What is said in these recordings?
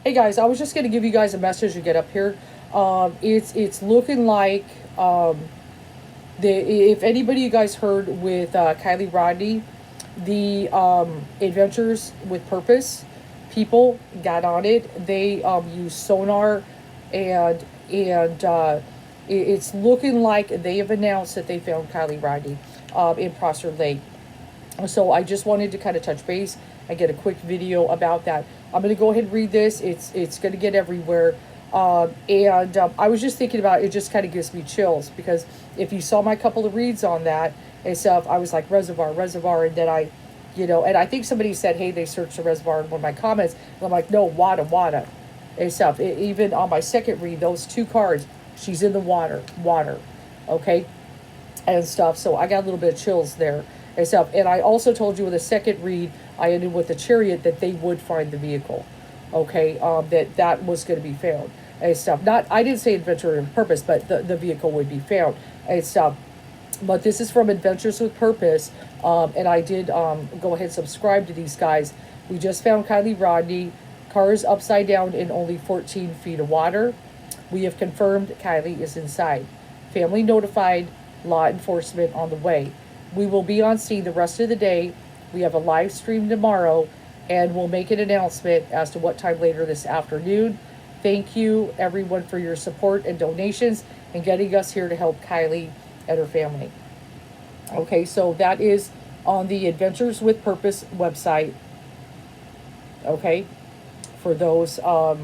Hey guys, I was just gonna give you guys a message to get up here. It's looking like the if anybody you guys heard with Kylie Rodni, the Adventures with Purpose people got on it. They used sonar, and it's looking like they have announced that they found Kylie Rodni in Prosser Lake. So I just wanted to kind of touch base and get a quick video about that. I'm going to go ahead and read this. It's going to get everywhere. I was just thinking about it. It just kind of gives me chills because if you saw my couple of reads on that and stuff, I was like reservoir, and then and I think somebody said, hey, they searched the reservoir in one of my comments, and I'm like, no, wada and stuff. Even on my second read, those two cards, she's in the water, okay, and stuff. So I got a little bit of chills there and stuff. And I also told you with the second read, I ended with the chariot that they would find the vehicle, okay, that was going to be found and stuff. Not, I didn't say Adventure with Purpose, but the vehicle would be found and stuff. But this is from Adventures with Purpose, and I did go ahead and subscribe to these guys. We just found Kiely Rodni. Car is upside down in only 14 feet of water. We have confirmed Kiely is inside. Family notified. Law enforcement on the way. We will be on scene the rest of the day. We have a live stream tomorrow, and we'll make an announcement as to what time later this afternoon. Thank you, everyone, for your support and donations and getting us here to help Kiely and her family. Okay, so that is on the Adventures with Purpose website. Okay, for those who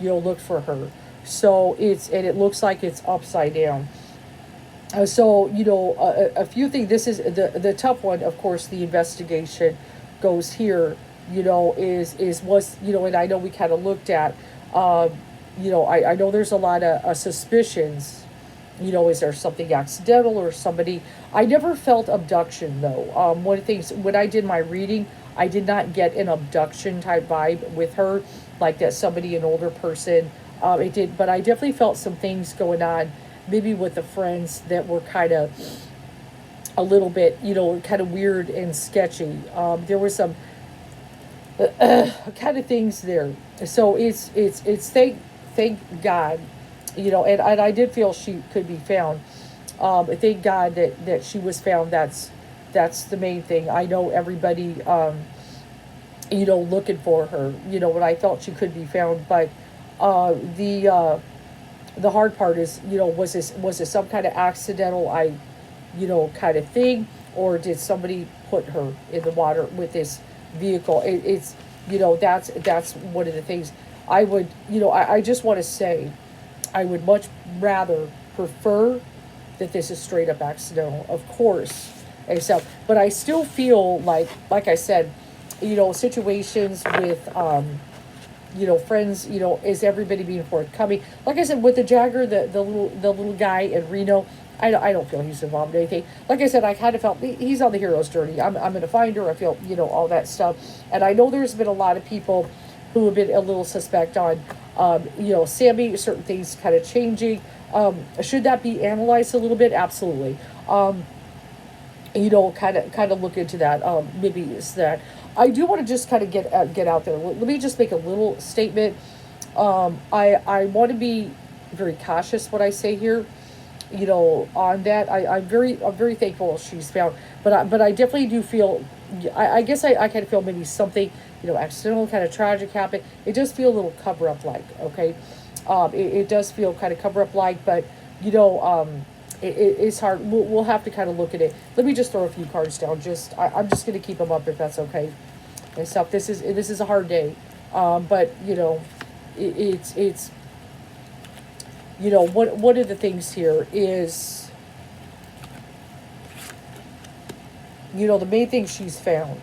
look for her. So it looks like it's upside down. A few things. This is the tough one. Of course, the investigation goes here. And I know we kind of looked at. I know there's a lot of suspicions. Is there something accidental or somebody? I never felt abduction though. One of the things when I did my reading, I did not get an abduction type vibe with her, like that somebody, an older person. It did, but I definitely felt some things going on, maybe with the friends that were kind of a little bit, kind of weird and sketchy. There were some kind of things there. So it's thank God, and I did feel she could be found. Thank God that she was found. That's the main thing. I know everybody, looking for her. When I felt she could be found, but the hard part is, was this some kind of accidental, kind of thing, or did somebody put her in the water with this vehicle? It's that's one of the things I would, I just want to say, I would much rather prefer that this is straight up accidental, of course, and stuff. But I still feel like I said, situations with friends, is everybody being forthcoming? Like I said, with the Jagger, the little guy in Reno, I don't feel he's involved in anything. Like I said, I kind of felt he's on the hero's journey. I'm going to find her. I feel, all that stuff. And I know there's been a lot of people who have been a little suspect on, Sammy, certain things kind of changing. Should that be analyzed a little bit? Absolutely. Kind of look into that. Maybe it's that. I do want to just kind of get out there. Let me just make a little statement. I want to be very cautious what I say here. On that, I'm very thankful she's found, but I definitely do feel. I guess I kind of feel maybe something, accidental, kind of tragic happened. It does feel a little cover up like, okay, it does feel kind of cover up like, but it's hard. We'll have to kind of look at it. Let me just throw a few cards down. I'm just going to keep them up if that's okay and stuff. This is a hard day, but it's one of the things here is, the main thing she's found.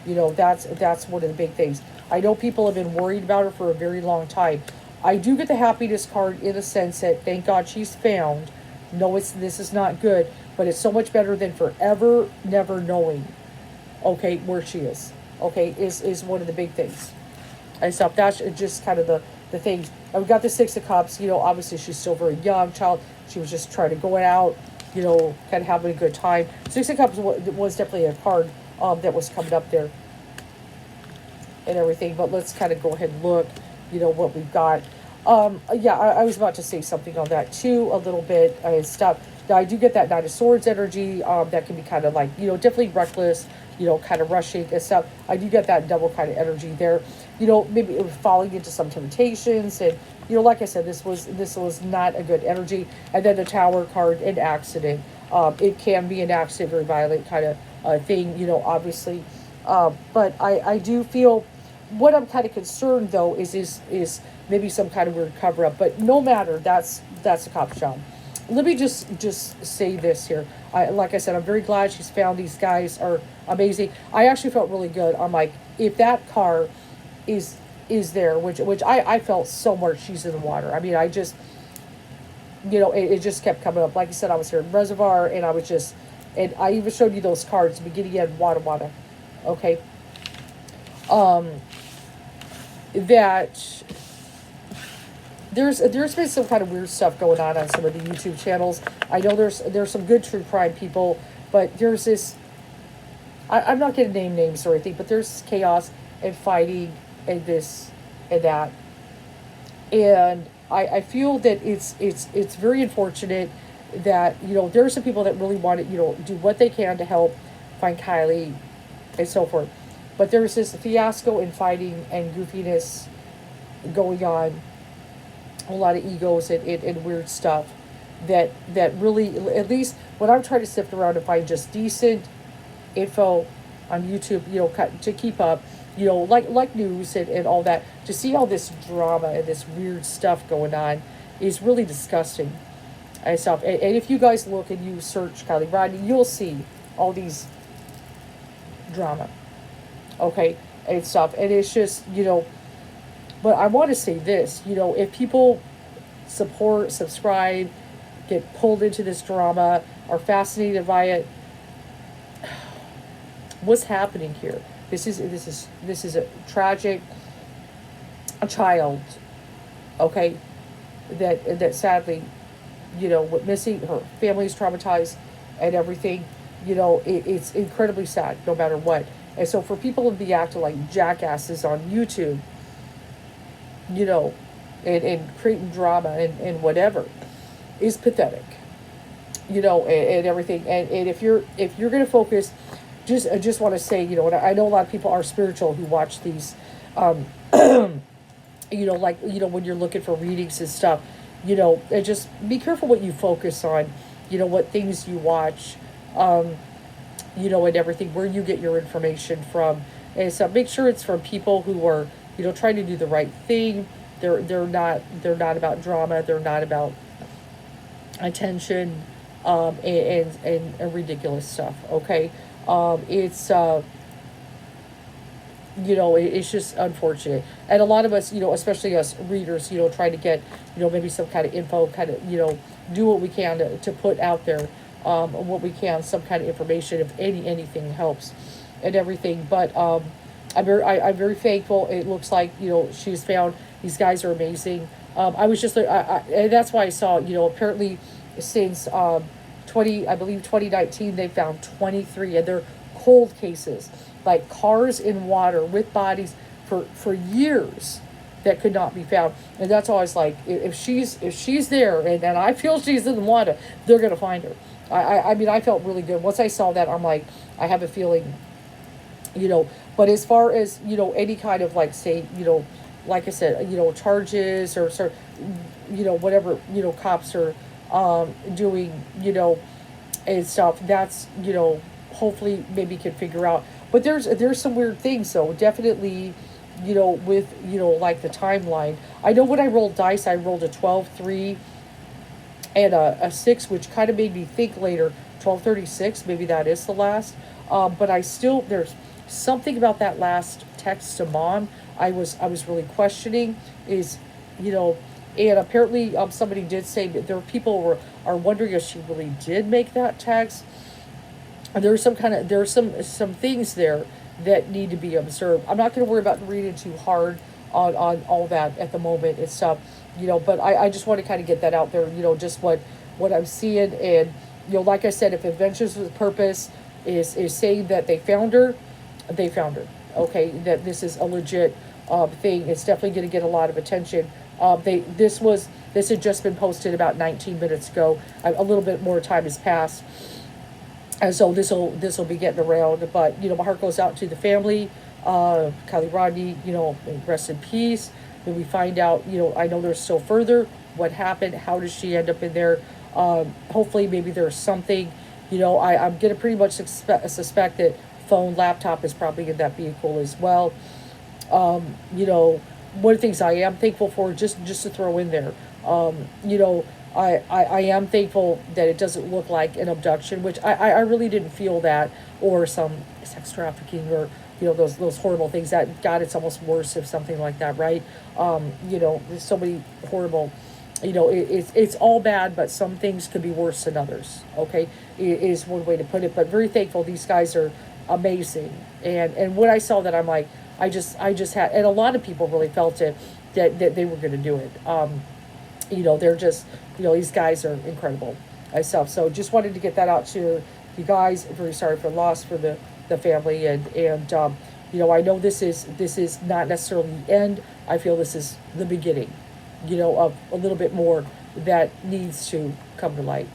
That's one of the big things. I know people have been worried about her for a very long time. I do get the happiness card in a sense that thank God she's found. No, this is not good, but it's so much better than forever never knowing, okay, where she is. Okay, is one of the big things. And stuff. That's just kind of the things. And we got the Six of Cups. Obviously she's still very young child. She was just trying to go out, kind of having a good time. Six of Cups was definitely a card that was coming up there. and everything. But let's kind of go ahead and look, what we've got. Yeah, I was about to say something on that too, a little bit and stuff. Now I do get that Knight of Swords energy. That can be kind of like, definitely reckless, kind of rushing and stuff. I do get that double kind of energy there. Maybe it was falling into some temptations, and like I said, this was not a good energy. And then the Tower card, an accident. It can be an accident, very violent kind of thing, obviously. But I do feel, what I'm kind of concerned though is maybe some kind of weird cover up. But no matter, that's a cop's job. Let me just say this here. Like I said, I'm very glad she's found. These guys are amazing. I actually felt really good. I'm like, if that car is there, which I felt so much, she's in the water. I mean, I just, it just kept coming up. Like I said, I was here in Reservoir, and I was just, and I even showed you those cards. Beginning in Wada Wada, okay. That there's been some kind of weird stuff going on some of the YouTube channels. I know there's some good true crime people, but there's this. I'm not going to name names or anything, but there's chaos and fighting and this and that, and I feel that it's very unfortunate that there are some people that really want to do what they can to help find Kiely and so forth, but there's this fiasco and fighting and goofiness going on, a lot of egos and weird stuff that really, at least when I'm trying to sift around and find just decent info on YouTube, to keep up, like news and all that, to see all this drama and this weird stuff going on is really disgusting and stuff. And if you guys look and you search Kiely Rodni, you'll see all these drama, okay, and stuff. And it's just, but I want to say this, if people support, subscribe, get pulled into this drama, are fascinated by it, what's happening here? This is a tragic, a child, okay, that sadly, missing, her family's traumatized and everything. It's incredibly sad, no matter what. And so for people to be acting like jackasses on YouTube, and creating drama and whatever, is pathetic. And everything. And if you're gonna focus, I just want to say, and I know a lot of people are spiritual who watch these, like, when you're looking for readings and stuff, and just be careful what you focus on, what things you watch, and everything, where you get your information from. And so make sure it's from people who are, trying to do the right thing. They're not about drama. They're not about attention, and ridiculous stuff. Okay. It's it's just unfortunate, and a lot of us, especially us readers, trying to get, maybe some kind of info, kind of, do what we can to put out there, what we can, some kind of information, if anything helps, and everything. But I'm very thankful. It looks like, she's found. These guys are amazing. I was just, and that's why I saw, apparently since 2019, they found 23, and they're cold cases, like cars in water with bodies for years that could not be found. And that's always like, if she's there, and I feel she's in the water, they're gonna find her. I mean, I felt really good once I saw that. I'm like, I have a feeling, but as far as, any kind of, like, say, like I said, charges or whatever, cops are doing, and stuff, that's, hopefully maybe can figure out. But there's some weird things, though, definitely, with, like the timeline. I know when I rolled dice, I rolled a 12, 3, and a 6, which kind of made me think later, 1236, maybe that is the last. But there's something about that last text to Mom I was really questioning, is, and apparently somebody did say that there are people are wondering if she really did make that text. And there's some things there that need to be observed. I'm not going to worry about reading too hard on all that at the moment and stuff, but I just want to kind of get that out there, just what I'm seeing. And, like I said, if Adventures with Purpose is saying that they found her, okay, that this is a legit thing. It's definitely going to get a lot of attention. This had just been posted about 19 minutes ago. A little bit more time has passed, and so this will be getting around. But my heart goes out to the family. Kiely Rodni, rest in peace. When we find out, I know there's still further. What happened? How does she end up in there? Hopefully, maybe there's something. I'm gonna pretty much suspect that phone, laptop is probably in that vehicle as well. One of the things I am thankful for, just to throw in there, I am thankful that it doesn't look like an abduction, which I really didn't feel that, or some sex trafficking, or those horrible things. That God, it's almost worse if something like that, right? There's so many horrible, it's all bad, but some things could be worse than others. Okay, is one way to put it. But very thankful. These guys are amazing, and when I saw that, I'm like, I just had, and a lot of people really felt it, that they were going to do it. They're just, these guys are incredible myself. So just wanted to get that out to you guys. Very sorry for loss for the family, and I know this is not necessarily the end. I feel this is the beginning, of a little bit more that needs to come to light.